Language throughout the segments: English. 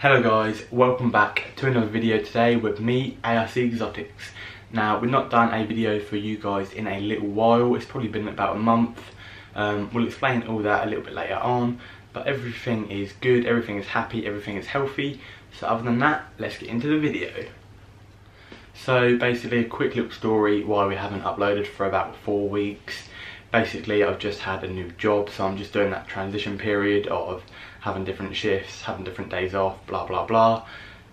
Hello guys, welcome back to another video today with me, ARC Exotics. Now, we've not done a video for you guys in a little while. It's probably been about a month. We'll explain all that a little bit later on, but everything is good, everything is happy, everything is healthy. So other than that, let's get into the video. So basically a quick little story why we haven't uploaded for about 4 weeks. Basically I've just had a new job, so I'm just doing that transition period of having different shifts, having different days off, blah blah blah.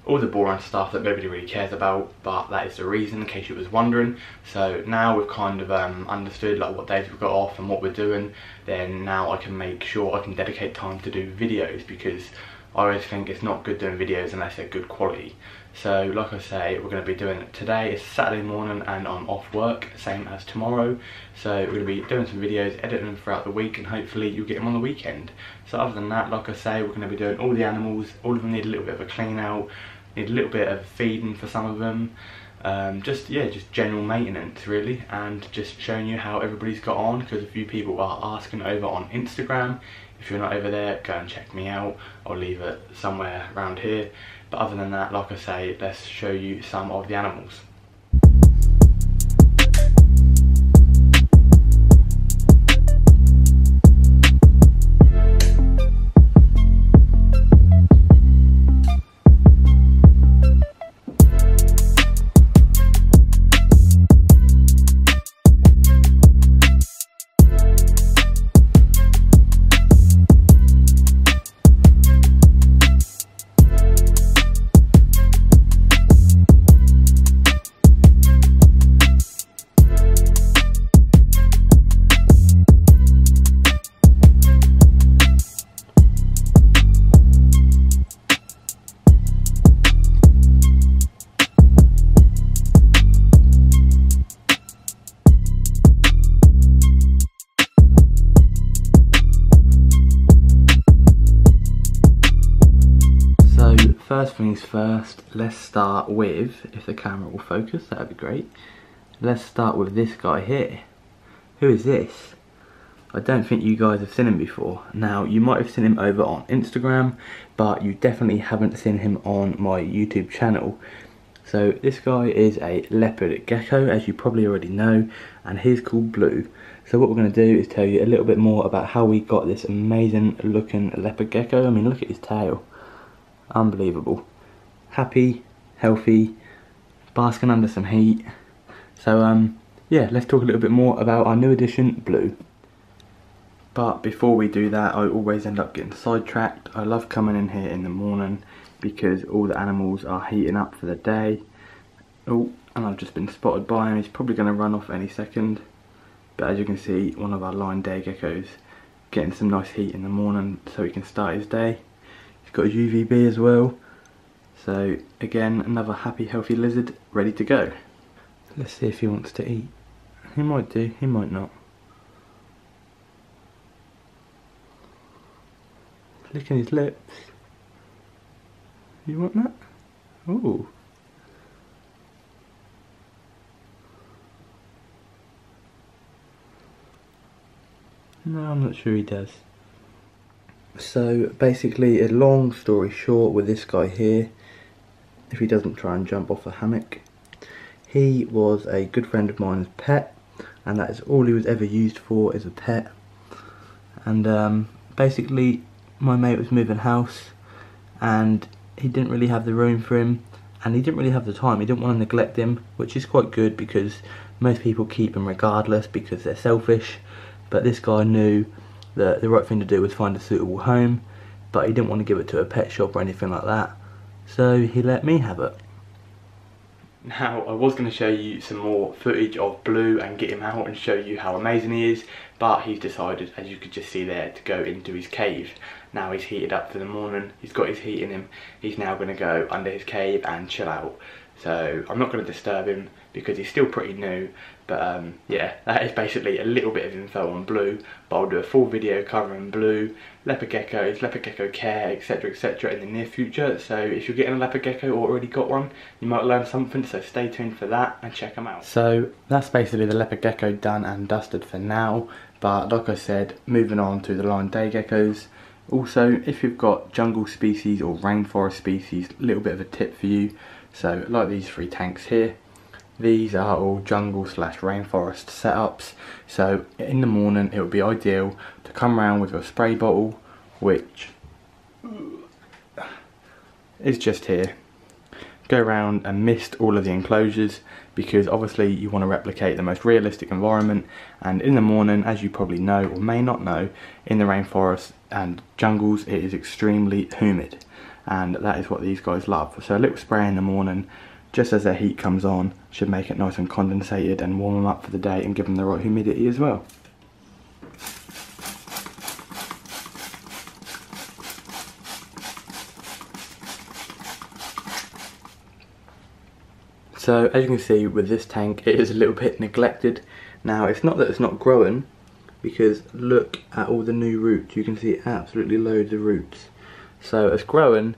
All the boring stuff that nobody really cares about, but that is the reason in case you was wondering. So now we've kind of understood like what days we've got off and what we're doing, then now I can make sure I can dedicate time to do videos, because I always think it's not good doing videos unless they're good quality. So like I say, we're going to be doing it today. It's Saturday morning and I'm off work, same as tomorrow. So we're going to be doing some videos, editing them throughout the week, and hopefully you'll get them on the weekend. So other than that, like I say, we're going to be doing all the animals. All of them need a little bit of a clean out, need a little bit of feeding for some of them. Just general maintenance really, and just showing you how everybody's got on, because a few people are asking over on Instagram. If you're not over there, go and check me out. I'll leave it somewhere around here. But other than that, like I say, let's show you some of the animals. First things first, let's start with, if the camera will focus, that would be great. Let's start with this guy here. Who is this? I don't think you guys have seen him before. Now, you might have seen him over on Instagram, but you definitely haven't seen him on my YouTube channel. So this guy is a leopard gecko, as you probably already know, and he's called Blue. So what we're going to do is tell you a little bit more about how we got this amazing looking leopard gecko. I mean, look at his tail. Unbelievable. Happy, healthy, basking under some heat. So yeah, let's talk a little bit more about our new addition, Blue. But before we do that, I always end up getting sidetracked. I love coming in here in the morning because all the animals are heating up for the day. Oh, and I've just been spotted by him. He's probably going to run off any second. But as you can see, one of our line day geckos getting some nice heat in the morning so he can start his day. He's got a UVB as well. So again, another happy, healthy lizard ready to go. Let's see if he wants to eat. He might do, he might not. Licking his lips. You want that? Ooh. No, I'm not sure he does. So basically, a long story short with this guy here, if he doesn't try and jump off a hammock, he was a good friend of mine's pet, and that is all he was ever used for, as a pet. And basically my mate was moving house and he didn't really have the room for him, and he didn't really have the time. He didn't want to neglect him, which is quite good because most people keep him regardless because they're selfish. But this guy knew that the right thing to do was find a suitable home, but he didn't want to give it to a pet shop or anything like that, so he let me have it. Now, I was going to show you some more footage of Blue and get him out and show you how amazing he is, but he's decided, as you could just see there, to go into his cave. Now he's heated up for the morning, he's got his heat in him, he's now going to go under his cave and chill out. So I'm not going to disturb him because he's still pretty new. But yeah, that is basically a little bit of info on Blue. But I'll do a full video covering Blue, leopard geckos, leopard gecko care, etc. in the near future. So if you're getting a leopard gecko or already got one, you might learn something. So stay tuned for that and check them out. So that's basically the leopard gecko done and dusted for now. But like I said, moving on to the line day geckos. Also, if you've got jungle species or rainforest species, a little bit of a tip for you. So like these 3 tanks here, these are all jungle slash rainforest setups. So in the morning it would be ideal to come around with a spray bottle, which is just here. Go around and mist all of the enclosures, because obviously you want to replicate the most realistic environment. And in the morning, as you probably know or may not know, in the rainforest and jungles it is extremely humid, and that is what these guys love. So a little spray in the morning, just as their heat comes on, should make it nice and condensated and warm them up for the day and give them the right humidity as well. So as you can see with this tank, it is a little bit neglected. Now it's not that it's not growing, because look at all the new roots. You can see absolutely loads of roots. So it's growing,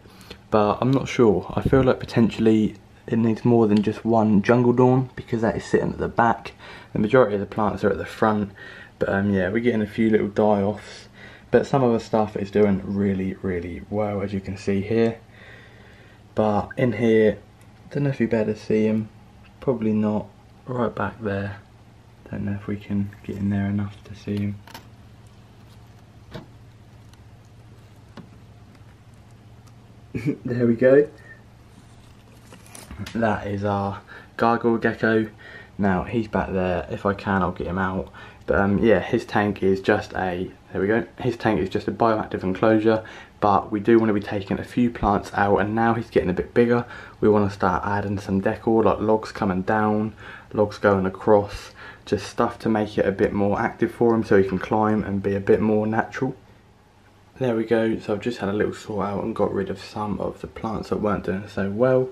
but I'm not sure. I feel like potentially it needs more than just one jungle dawn, because that is sitting at the back. The majority of the plants are at the front, but yeah, we're getting a few little die-offs. But some of the stuff is doing really well, as you can see here. But in here, don't know if you better see him, probably not, right back there. Don't know if we can get in there enough to see him. There we go. That is our gargoyle gecko. Now he's back there. If I can, I'll get him out. But yeah, his tank is just a, there we go, his tank is just a bioactive enclosure, but we do want to be taking a few plants out, and now he's getting a bit bigger. We want to start adding some decor, like logs coming down, logs going across, just stuff to make it a bit more active for him, so he can climb and be a bit more natural. There we go. So I've just had a little sort out and got rid of some of the plants that weren't doing so well.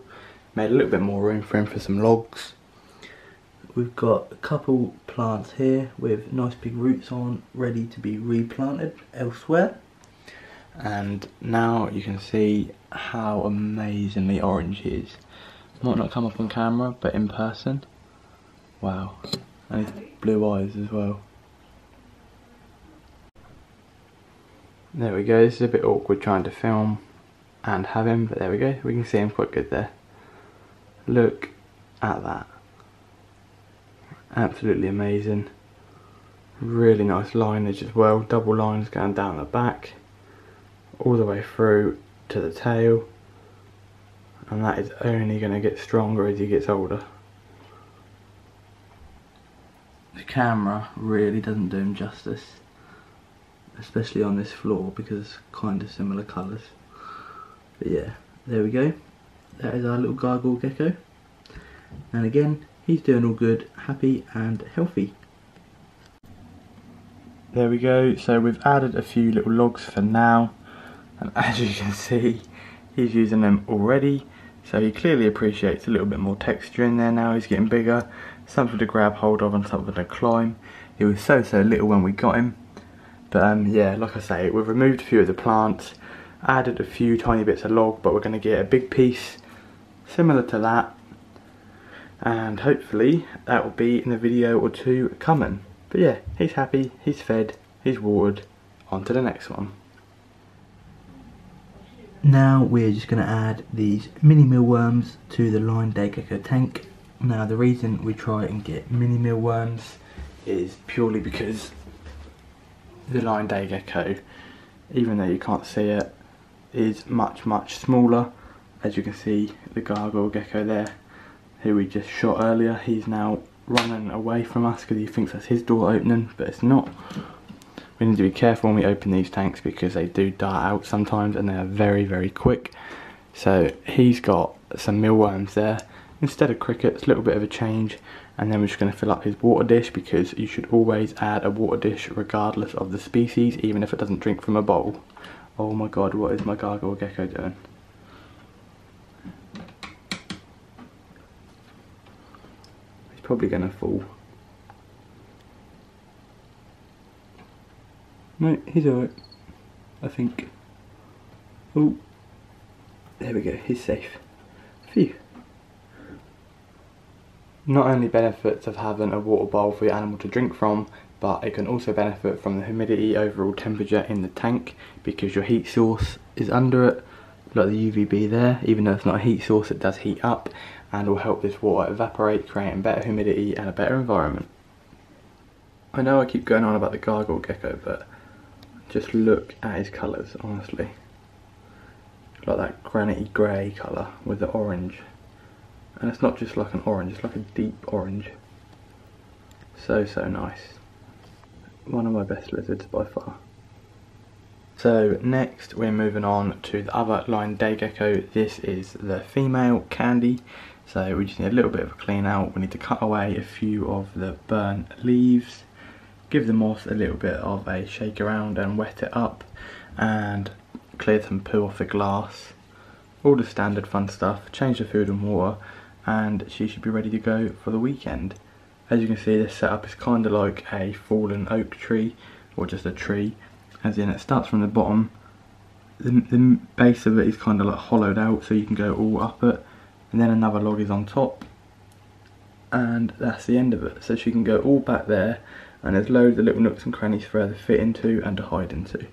Made a little bit more room for him for some logs. We've got a couple plants here with nice big roots on, ready to be replanted elsewhere. And now you can see how amazingly orange he is. Might not come up on camera, but in person, wow. And his blue eyes as well. There we go. This is a bit awkward trying to film and have him, but there we go. We can see him quite good there. Look at that. Absolutely amazing. Really nice lineage as well. Double lines going down the back, all the way through to the tail. And that is only going to get stronger as he gets older. The camera really doesn't do him justice, especially on this floor, because it's kind of similar colours. But yeah, there we go. That is our little gargoyle gecko. And again, he's doing all good, happy and healthy. There we go. So we've added a few little logs for now, and as you can see, he's using them already. So he clearly appreciates a little bit more texture in there now. He's getting bigger, something to grab hold of and something to climb. He was so little when we got him. But yeah, like I say, we've removed a few of the plants, added a few tiny bits of log, but we're going to get a big piece similar to that, and hopefully that will be in a video or two coming. But yeah, he's happy, he's fed, he's watered. On to the next one. Now we're just going to add these mini mealworms to the line day gecko tank. Now the reason we try and get mini mealworms is purely because the line day gecko, even though you can't see it, is much smaller. As you can see, the gargoyle gecko there, who we just shot earlier, he's now running away from us because he thinks that's his door opening, but it's not. We need to be careful when we open these tanks because they do dart out sometimes and they are very quick. So he's got some mealworms there instead of crickets, a little bit of a change. And then we're just going to fill up his water dish, because you should always add a water dish regardless of the species, even if it doesn't drink from a bowl. Oh my god, what is my gargoyle gecko doing? He's probably going to fall. No, he's alright, I think. Oh, there we go, he's safe. Phew. Not only benefits of having a water bowl for your animal to drink from, but it can also benefit from the humidity overall temperature in the tank, because your heat source is under it, like the UVB there. Even though it's not a heat source, it does heat up and will help this water evaporate, creating better humidity and a better environment. I know I keep going on about the gargoyle gecko, but just look at his colours, honestly. Like that granity grey colour with the orange. And it's not just like an orange, it's like a deep orange. So nice. One of my best lizards by far. So next we're moving on to the other line day gecko. This is the female Candy. So we just need a little bit of a clean out. We need to cut away a few of the burnt leaves, give the moss a little bit of a shake around and wet it up, and clear some poo off the glass. All the standard fun stuff. Change the food and water, and she should be ready to go for the weekend. As you can see, this setup is kind of like a fallen oak tree, or just a tree, as in it starts from the bottom. The base of it is kind of like hollowed out, so you can go all up it, and then another log is on top, and that's the end of it. So she can go all back there, and there's loads of little nooks and crannies for her to fit into and to hide into.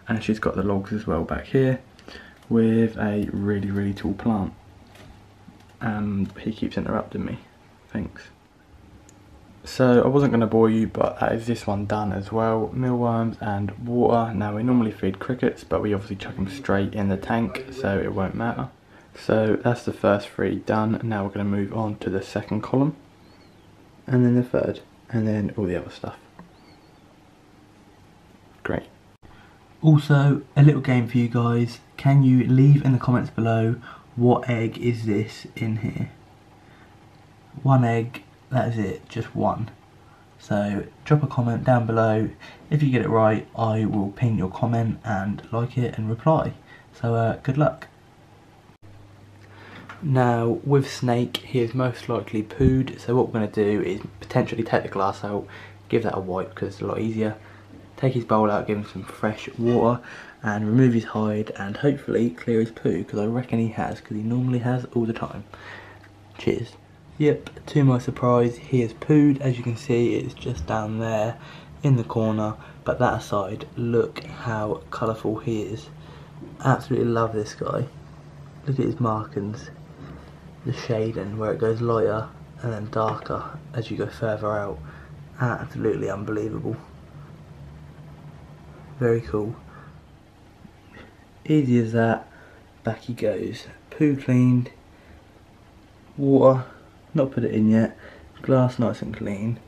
And she's got the logs as well back here, with a really tall plant. And he keeps interrupting me. Thanks. So I wasn't going to bore you, but that is this one done as well. Mealworms and water. Now we normally feed crickets, but we obviously chuck them straight in the tank, so it won't matter. So that's the first 3 done. Now we're going to move on to the second column, and then the third, and then all the other stuff. Great. Also, a little game for you guys. Can you leave in the comments below what egg is this in here? 1 egg. That is it, just 1. So drop a comment down below. If you get it right, I will ping your comment and like it and reply. So good luck. Now with Snake, he is most likely pooed, so what we're going to do is potentially take the glass out, give that a wipe because it's a lot easier, take his bowl out, give him some fresh water, and remove his hide and hopefully clear his poo, because I reckon he has, because he normally has all the time. Cheers. Yep, to my surprise, he has pooed. As you can see, it's just down there in the corner, but that aside, look how colourful he is. Absolutely love this guy. Look at his markings, the shading where it goes lighter and then darker as you go further out. Absolutely unbelievable. Very cool. Easy as that, back he goes. Poo cleaned, water, not put it in yet, glass nice and clean.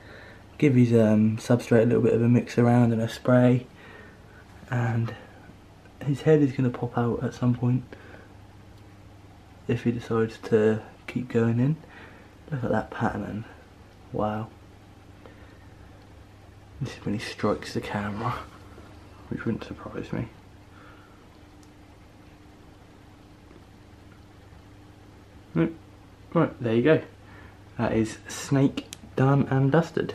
Give his substrate a little bit of a mix around and a spray, and his head is going to pop out at some point if he decides to keep going in. Look at that pattern, wow. This is when he strikes the camera, which wouldn't surprise me. Right, there you go. That is Snake done and dusted.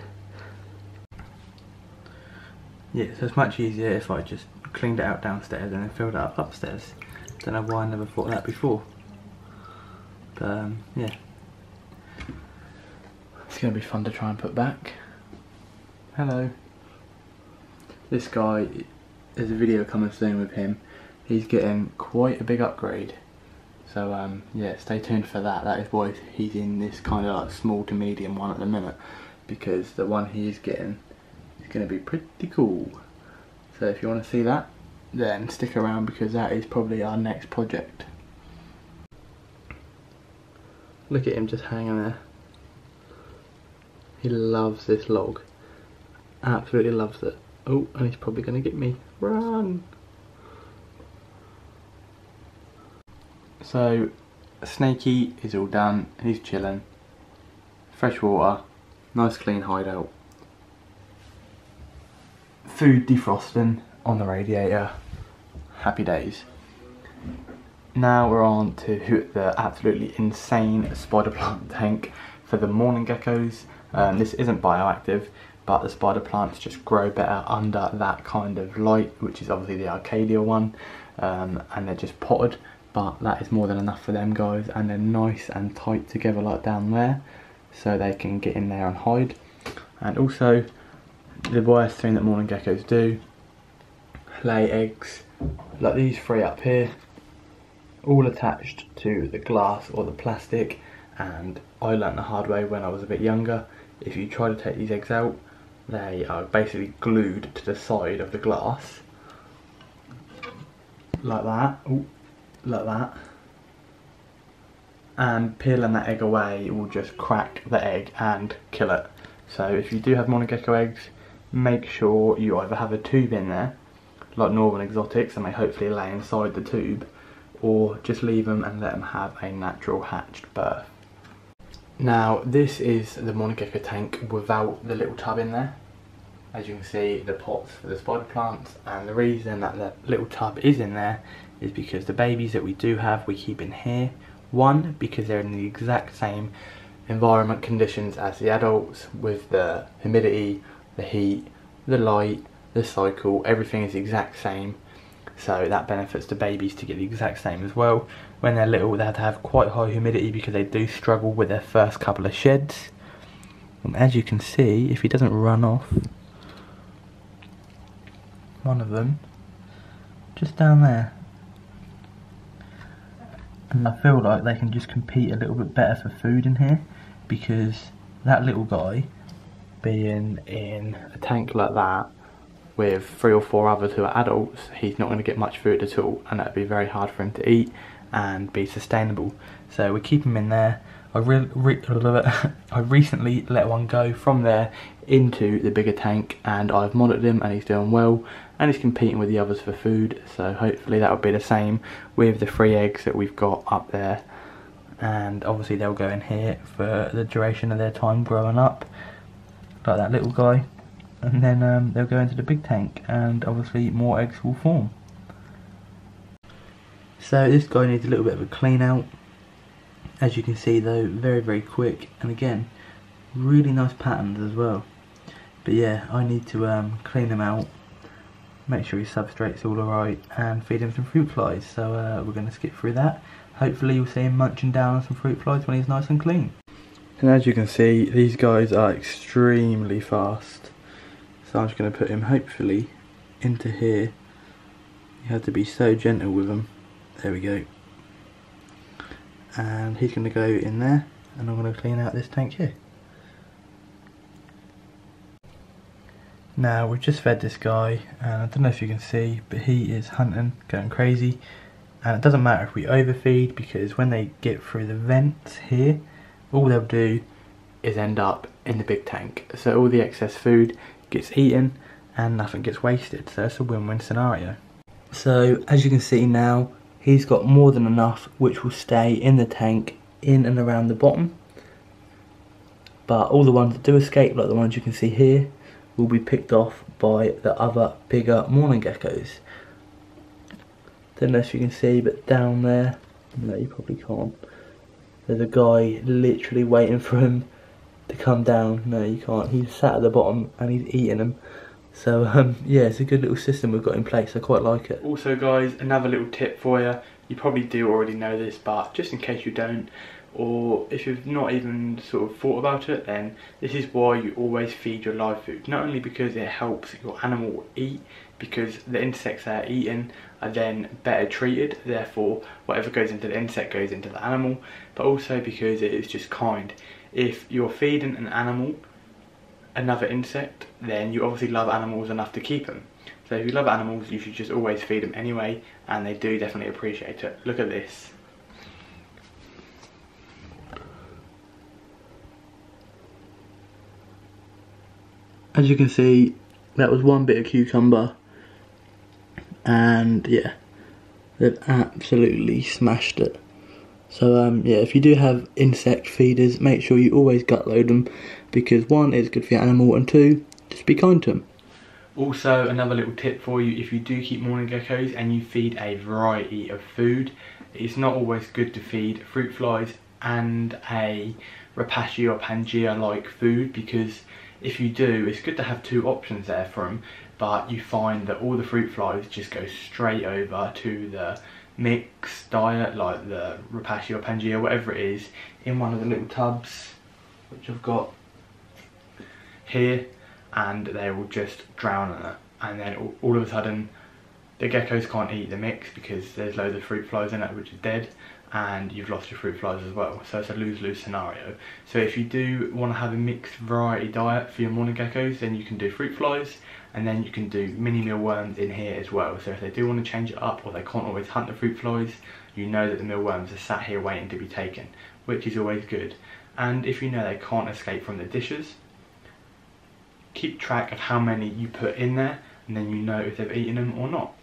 Yeah, so it's much easier if I just cleaned it out downstairs and then filled it up upstairs. Don't know why I never thought that before. But yeah. It's going to be fun to try and put back. Hello. This guy, there's a video coming soon with him. He's getting quite a big upgrade. So yeah, stay tuned for that. That is why he's in this kind of like small to medium one at the minute, because the one he's getting is going to be pretty cool. So if you want to see that, then stick around, because that is probably our next project. Look at him just hanging there. He loves this log. Absolutely loves it. Oh, and he's probably going to get me. Run! So, Snakey is all done, he's chilling. Fresh water, nice clean hideout. Food defrosting on the radiator, happy days. Now we're on to the absolutely insane spider plant tank for the morning geckos. This isn't bioactive, but the spider plants just grow better under that kind of light, which is obviously the Arcadia one, and they're just potted. But that is more than enough for them guys, and they're nice and tight together like down there, so they can get in there and hide. And also the worst thing that morning geckos do, lay eggs like these 3 up here, all attached to the glass or the plastic. And I learnt the hard way when I was a bit younger, if you try to take these eggs out, they are basically glued to the side of the glass like that. Ooh, like that, and peeling that egg away will just crack the egg and kill it. So if you do have morning gecko eggs, make sure you either have a tube in there like normal exotics and they hopefully lay inside the tube, or just leave them and let them have a natural hatched birth. Now this is the morning gecko tank without the little tub in there. As you can see, the pots for the spider plants, and the reason that the little tub is in there is because the babies that we do have we keep in here. One, because they're in the exact same environment conditions as the adults, with the humidity, the heat, the light, the cycle, everything is the exact same. So that benefits the babies to get the exact same as well. When they're little, they have to have quite high humidity because they do struggle with their first couple of sheds. And as you can see, if he doesn't run off, one of them, just down there. And I feel like they can just compete a little bit better for food in here, because that little guy being in a tank like that with 3 or 4 others who are adults, he's not going to get much food at all, and that would be very hard for him to eat and be sustainable. So we keep him in there. I recently let one go from there into the bigger tank, and I've monitored him and he's doing well, and he's competing with the others for food. So hopefully that will be the same with the 3 eggs that we've got up there, and obviously they'll go in here for the duration of their time growing up, like that little guy, and then they'll go into the big tank and obviously more eggs will form. So this guy needs a little bit of a clean out. As you can see though, very quick, and again really nice patterns as well. But yeah, I need to clean him out, make sure his substrate's all alright, and feed him some fruit flies. So we're going to skip through that. Hopefully you'll see him munching down on some fruit flies when he's nice and clean. And as you can see, these guys are extremely fast. So I'm just going to put him hopefully into here. You have to be so gentle with him. There we go. And he's going to go in there, and I'm going to clean out this tank here. Now we've just fed this guy, and I don't know if you can see, but he is hunting, going crazy. And it doesn't matter if we overfeed, because when they get through the vents here, all they'll do is end up in the big tank. So all the excess food gets eaten and nothing gets wasted. So it's a win-win scenario. So as you can see now, he's got more than enough, which will stay in the tank in and around the bottom. But all the ones that do escape, like the ones you can see here, will be picked off by the other bigger morning geckos. Don't know if you can see, but down there, no you probably can't, there's a guy literally waiting for him to come down. No you can't, he's sat at the bottom and he's eating them. So yeah, it's a good little system we've got in place. I quite like it. Also guys, another little tip for you. You probably do already know this, but just in case you don't, or if you've not even sort of thought about it, then this is why you always feed your live food. Not only because it helps your animal eat, because the insects they're eating are then better treated, therefore whatever goes into the insect goes into the animal, but also because it is just kind. If you're feeding an animal another insect, then you obviously love animals enough to keep them. So if you love animals, you should just always feed them anyway, and they do definitely appreciate it. Look at this. As you can see, that was one bit of cucumber, and yeah, they've absolutely smashed it. So yeah, if you do have insect feeders, make sure you always gut load them, because 1, it's good for your animal, and 2, just be kind to them. Also, another little tip for you, if you do keep morning geckos and you feed a variety of food, it's not always good to feed fruit flies and a rapacia or Pangea like food, because if you do, it's good to have 2 options there for them, but you find that all the fruit flies just go straight over to the mixed diet, like the rapacia or Pangea, whatever it is, in one of the little tubs which I've got here. and they will just drown in it. And then all of a sudden the geckos can't eat the mix because there's loads of fruit flies in it which is dead, and you've lost your fruit flies as well. So it's a lose-lose scenario. So if you do want to have a mixed variety diet for your morning geckos, then you can do fruit flies, and then you can do mini mealworms in here as well. So if they do want to change it up, or they can't always hunt the fruit flies, you know that the mealworms are sat here waiting to be taken, which is always good. And if you know they can't escape from the dishes, keep track of how many you put in there, and then you know if they've eaten them or not.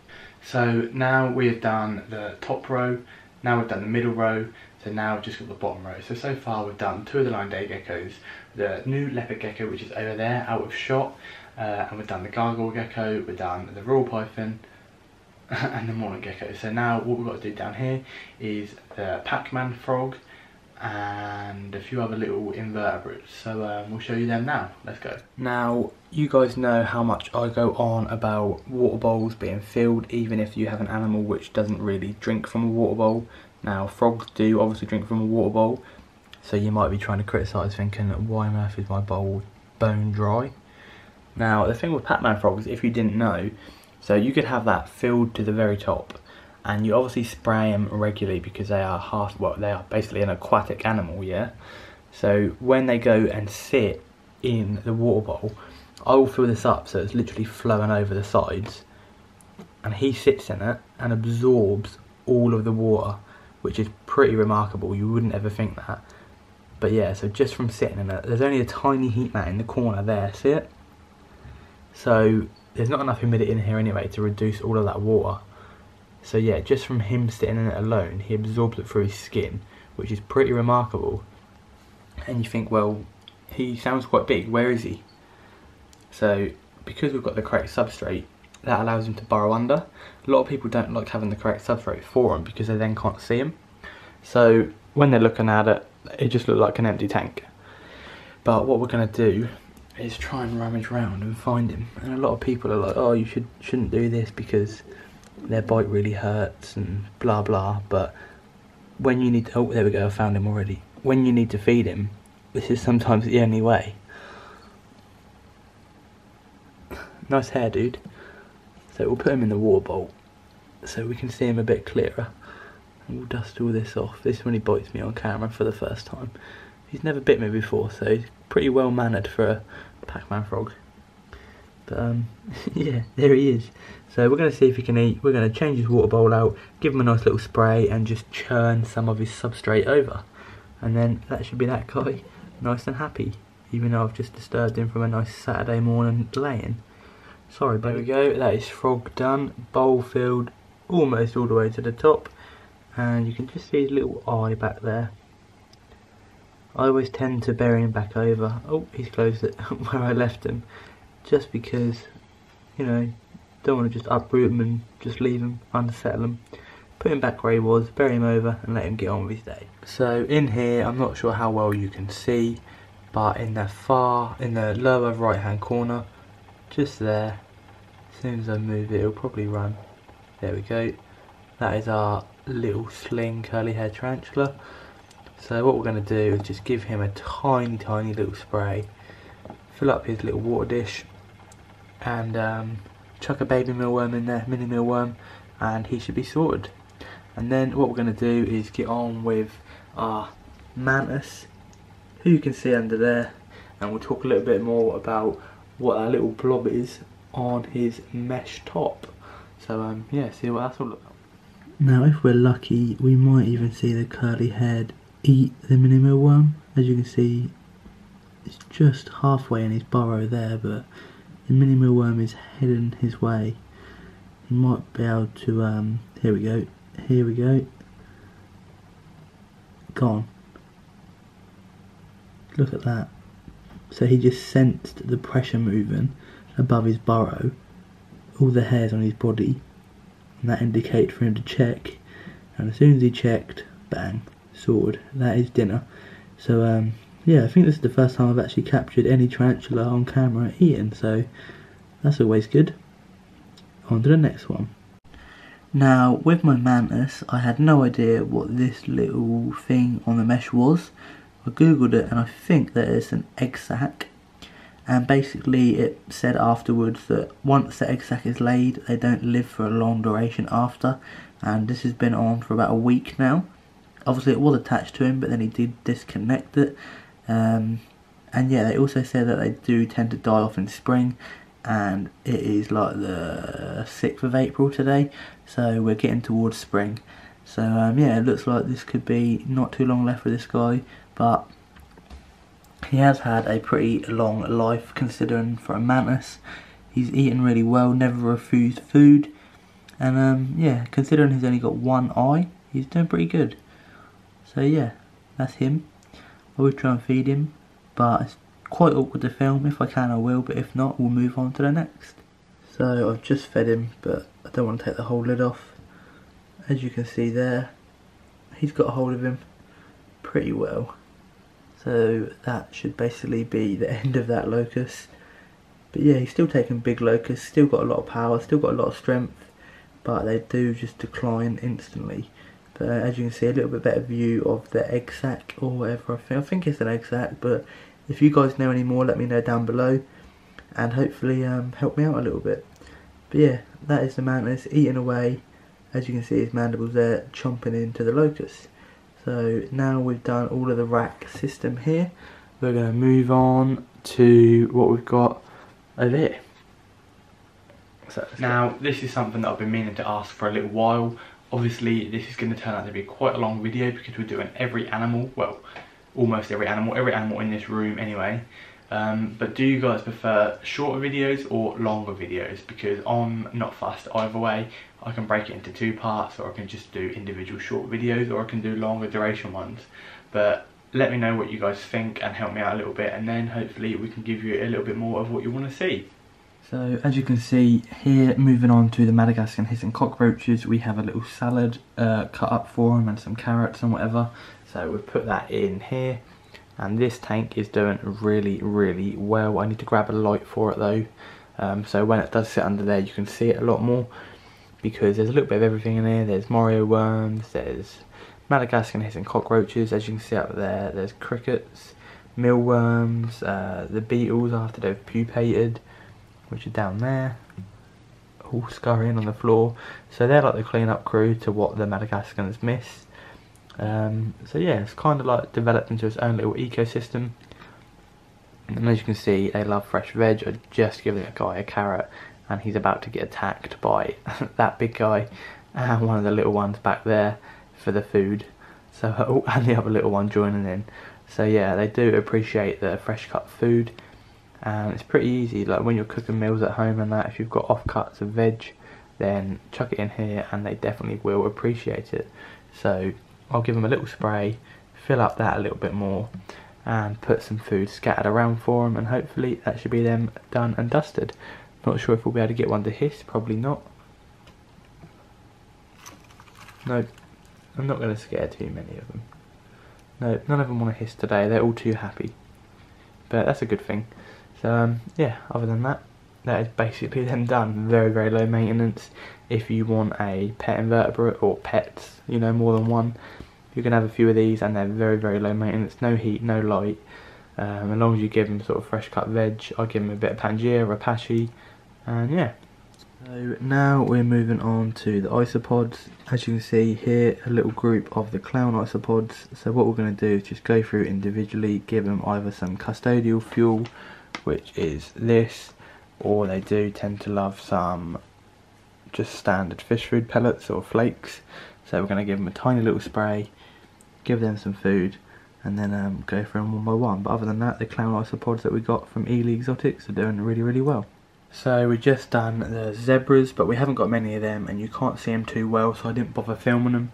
So now we have done the top row, now we've done the middle row, so now we've just got the bottom row. So far we've done 2 of the 9-day geckos, the new leopard gecko which is over there out of shot, and we've done the gargoyle gecko, we've done the royal python, and the morning gecko. So now what we've got to do down here is the Pac-Man frog and a few other little invertebrates. So we'll show you them now. Let's go. Now you guys know how much I go on about water bowls being filled even if you have an animal which doesn't really drink from a water bowl. Now frogs do obviously drink from a water bowl, so you might be trying to criticise thinking, why on earth is my bowl bone dry? Now the thing with Pac-Man frogs, if you didn't know, so you could have that filled to the very top, and you obviously spray them regularly because they are they are basically an aquatic animal, yeah? So when they go and sit in the water bowl, I will fill this up so it's literally flowing over the sides, and he sits in it and absorbs all of the water, which is pretty remarkable. You wouldn't ever think that. But yeah, so just from sitting in it, there's only a tiny heat mat in the corner there, see it? So there's not enough humidity in here anyway to reduce all of that water. So yeah, just from him sitting in it alone, he absorbs it through his skin, which is pretty remarkable. And you think, well, he sounds quite big, where is he? So because we've got the correct substrate, that allows him to burrow under. A lot of people don't like having the correct substrate for them because they then can't see him. So when they're looking at it, it just looks like an empty tank. But what we're going to do is try and rummage around and find him. And a lot of people are like, oh, you shouldn't do this because their bite really hurts and blah blah. But when you need to, oh there we go, I found him already. When you need to feed him, this is sometimes the only way. Nice hair, dude. So we'll put him in the water bowl so we can see him a bit clearer, and we'll dust all this off. This is when he bites me on camera for the first time. He's never bit me before, so he's pretty well mannered for a Pac-Man frog. But yeah, there he is. So we're going to see if he can eat. We're going to change his water bowl out, give him a nice little spray, and just churn some of his substrate over. And then that should be that guy, nice and happy, even though I've just disturbed him from a nice Saturday morning laying. Sorry, but there we go, that is frog done, bowl filled almost all the way to the top, and you can just see his little eye back there. I always tend to bury him back over. Oh, he's closed it where I left him, just because, you know, don't want to just uproot him and just leave him, unsettle him. Put him back where he was, bury him over, and let him get on with his day. So in here, I'm not sure how well you can see, but in the lower right hand corner, just there, as soon as I move it, it'll probably run. There we go. That is our little sling curly hair tarantula. So what we're going to do is just give him a tiny little spray, fill up his little water dish, and chuck a baby mealworm in there, mini mealworm, and he should be sorted. And then what we're going to do is get on with our mantis, who you can see under there, and we'll talk a little bit more about what that little blob is on his mesh top. So yeah, see what that's all about. Now if we're lucky, we might even see the curly head eat the mini mealworm. As you can see, it's just halfway in his burrow there, but the mini mealworm is heading his way. He might be able to, here we go, gone. Look at that. So he just sensed the pressure moving above his burrow, all the hairs on his body, and that indicated for him to check. And as soon as he checked, bang, sorted. That is dinner. So yeah, I think this is the first time I've actually captured any tarantula on camera eating, so that's always good. On to the next one. Now with my mantis, I had no idea what this little thing on the mesh was. I googled it and I think that it's an egg sac, and basically it said afterwards that once the egg sac is laid, they don't live for a long duration after, and this has been on for about a week now. Obviously it was attached to him, but then he did disconnect it, and yeah, they also said that they do tend to die off in spring, and it is like the 6th of April today, so we're getting towards spring. So yeah, it looks like this could be not too long left for this guy, but he has had a pretty long life considering for a mantis. He's eaten really well, never refused food, and yeah, considering he's only got one eye, he's doing pretty good. So yeah, that's him. I will try and feed him, but it's quite awkward to film. If I can I will, but if not, we'll move on to the next. So I've just fed him, but I don't want to take the whole lid off. As you can see there, he's got a hold of him pretty well. So that should basically be the end of that locust. But yeah, he's still taking big locusts, still got a lot of power, still got a lot of strength, but they do just decline instantly. But as you can see, a little bit better view of the egg sac or whatever. I think it's an egg sac, but if you guys know any more, let me know down below, and hopefully help me out a little bit. But yeah, that is the mantis eating away. As you can see, his mandibles there chomping into the locust. So now we've done all of the rack system here, we're going to move on to what we've got over here. So now this is something that I've been meaning to ask for a little while. Obviously this is going to turn out to be quite a long video because we're doing every animal, well, almost every animal in this room anyway. But do you guys prefer shorter videos or longer videos? Because I'm not fussed either way. I can break it into 2 parts, or I can just do individual short videos, or I can do longer duration ones. But let me know what you guys think and help me out a little bit, and then hopefully we can give you a little bit more of what you want to see. So as you can see here, moving on to the Madagascar hissing cockroaches, we have a little salad cut up for them and some carrots and whatever. So we've put that in here, and this tank is doing really well. I need to grab a light for it though, so when it does sit under there you can see it a lot more, because there's a little bit of everything in there. There's Morio worms, there's Madagascar hissing cockroaches, as you can see up there, there's crickets, mealworms, the beetles after they've pupated, which are down there, all scurrying on the floor. So they're like the clean-up crew to what the Madagascans missed. So yeah, it's kind of like developed into its own little ecosystem. And as you can see, they love fresh veg. I just given a guy a carrot, and he's about to get attacked by that big guy and one of the little ones back there for the food. So and the other little one joining in. So yeah, they do appreciate the fresh cut food. And it's pretty easy, like when you're cooking meals at home and that, if you've got offcuts of veg, then chuck it in here and they definitely will appreciate it. So I'll give them a little spray, fill up that a little bit more, and put some food scattered around for them, and hopefully that should be them done and dusted. Not sure if we'll be able to get one to hiss, probably not. No, I'm not going to scare too many of them. No, none of them want to hiss today, they're all too happy. But that's a good thing. So yeah, other than that, that is basically them done. Very low maintenance. If you want a pet invertebrate, or pets, you know, more than one, you can have a few of these, and they're very low maintenance. No heat, no light. As long as you give them sort of fresh cut veg. I give them a bit of Pangea, Rapashi, and yeah. So now we're moving on to the isopods. As you can see here, a little group of the clown isopods. So what we're going to do is just go through individually, give them either some custodial fuel, which is this, or they do tend to love some just standard fish food pellets or flakes. So we're going to give them a tiny little spray, give them some food, and then go through them one by one. But other than that, the clown isopods that we got from Ely Exotics are doing really well. So we just done the zebras, but we haven't got many of them, and you can't see them too well, so I didn't bother filming them.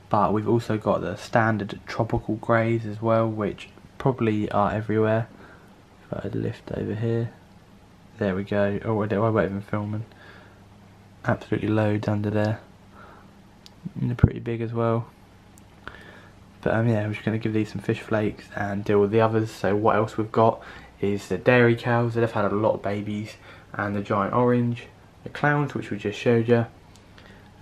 But we've also got the standard tropical greys as well, which probably are everywhere. If I lift over here, there we go. Oh, I won't even filming. Absolutely loads under there, and they're pretty big as well. But yeah, we're just going to give these some fish flakes and deal with the others. So what else we've got is the dairy cows that have had a lot of babies, and the giant orange, the clowns, which we just showed you,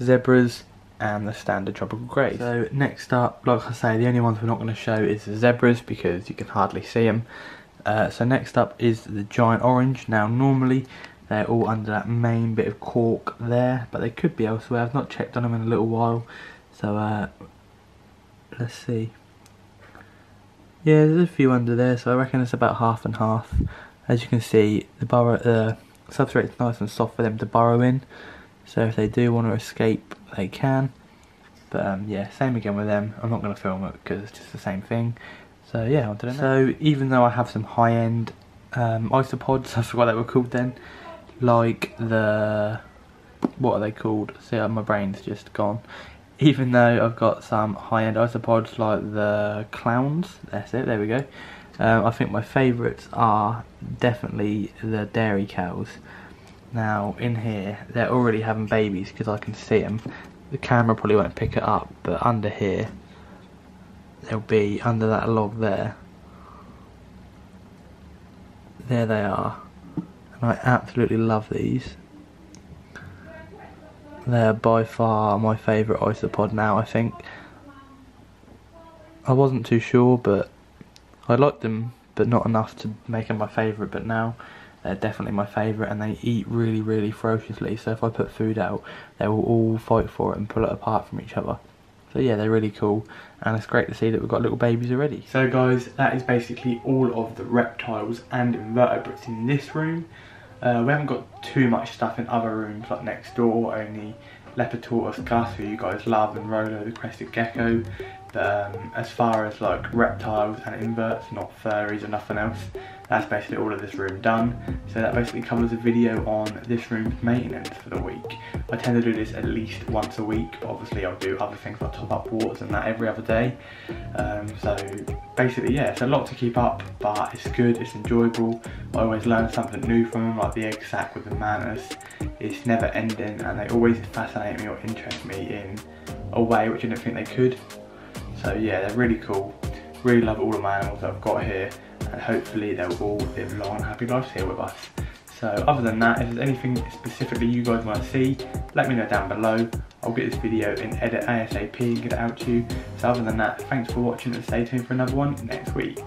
zebras, and the standard tropical greys. So next up, like I say, the only ones we're not going to show is the zebras because you can hardly see them. So next up is the giant orange. Now normally they're all under that main bit of cork there, but they could be elsewhere. I've not checked on them in a little while, so let's see. Yeah, there's a few under there, so I reckon it's about half and half. As you can see, the substrate's nice and soft for them to burrow in, so if they do want to escape, they can. But yeah, same again with them. I'm not going to film it because it's just the same thing. So yeah, on to the next. So even though I have some high-end isopods, I forgot they were called then, like the, what are they called? See, my brain's just gone. Even though I've got some high-end isopods like the clowns, that's it, there we go. I think my favourites are definitely the dairy cows. Now in here, they're already having babies because I can see them. The camera probably won't pick it up, but under here, they'll be under that log there. There they are. And I absolutely love these. They're by far my favourite isopod now, I think. I wasn't too sure, but I liked them, but not enough to make them my favourite. But now they're definitely my favourite, and they eat really, really ferociously. So if I put food out, they will all fight for it and pull it apart from each other. So yeah, they're really cool, and it's great to see that we've got little babies already. So guys, that is basically all of the reptiles and invertebrates in this room. We haven't got too much stuff in other rooms, like next door, only leopard tortoise Gus, who you guys love, and Rolo the crested gecko. But as far as like reptiles and inverts, not furries or nothing else, that's basically all of this room done. So that basically covers a video on this room's maintenance for the week. I tend to do this at least once a week, but obviously I'll do other things like top up waters and that every other day. So basically, yeah, it's a lot to keep up, but it's good, it's enjoyable. I always learn something new from them, like the egg sac with the mantis. It's never ending, and they always fascinate me or interest me in a way which I didn't think they could. So yeah, they're really cool. Really love all the animals that I've got here, and hopefully they'll all live long, happy lives here with us. So other than that, if there's anything specifically you guys want to see, let me know down below. I'll get this video in edit ASAP and get it out to you. So other than that, thanks for watching, and stay tuned for another one next week.